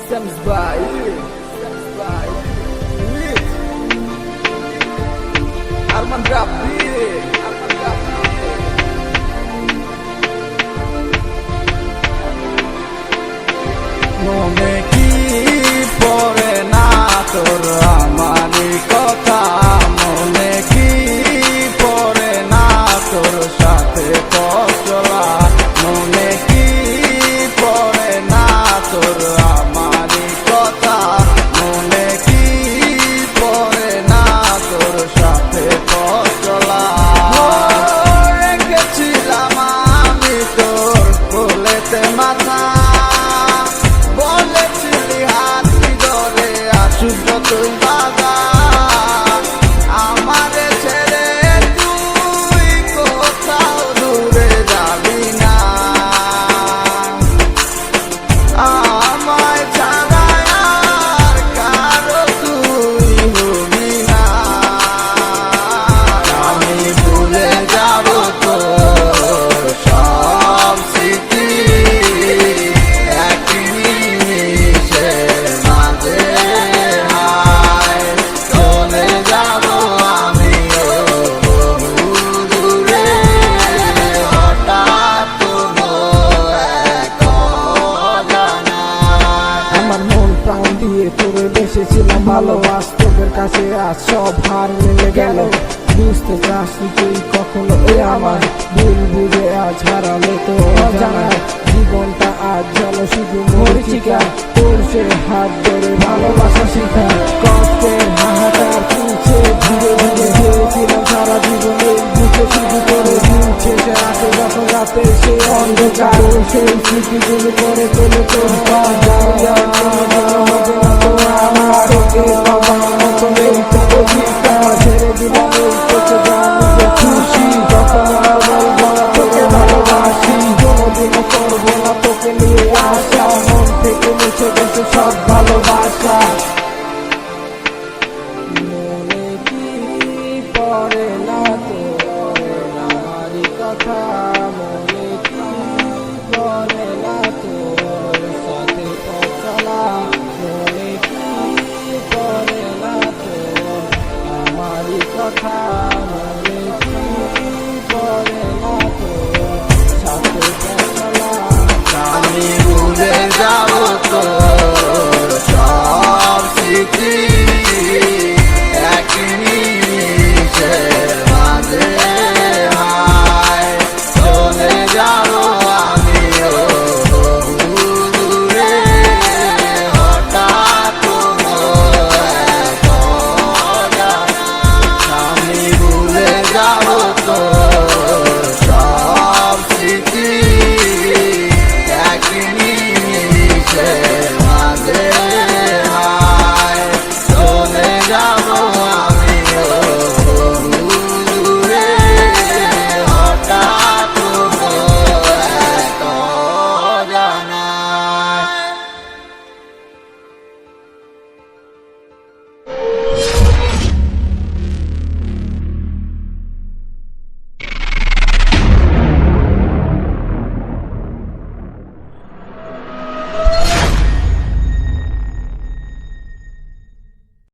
Stems by Arman Rapi মনে কি পড়ে না তোর আমারই কথা মনে কি পড়ে না তোর সাথে চলা মনে কি পড়ে না তোর আমারই কথা মনে কি পড়ে না তোর সাথে চলা রেখেছিলাম আমি তোর কোলেতে মাথা যতই বাধা আমারে ছেড়ে তুই কোথাও দূরে যাবি না আমায় ছাড়া আর কারো তুই হবি না আমি ভুলে যাব তোর সব স্মৃতি একই নিমিষের মাঝে তোরে বেসেছিলাম ভালো বাস্তবের কাছে আজ সব হার মিলে গেল বুঝতে চাসনি তুই কখনো আমার ভুল বুঝে আজ হারালো তো অজানায় জীবনটা আজ যেন শুধু মরিচিকা তোর সে হাত ধরে ভালোবাসা শিখা কষ্টের হাহাকার তুলছে ধীরে ধীরে ভেবেছিলাম সারা জীবনে বুঝে শুধু করে দিচ্ছে সে রাতে যখন রাতে সে অন্ধকার সেই স্মৃতিগুলো করে তোলে তোর খুশি তোকে ভালোবাসি কোনোদিনও করবো না তোকে নিয়ে আসা মন থেকে মুছে গেছে সব ভালোবাসা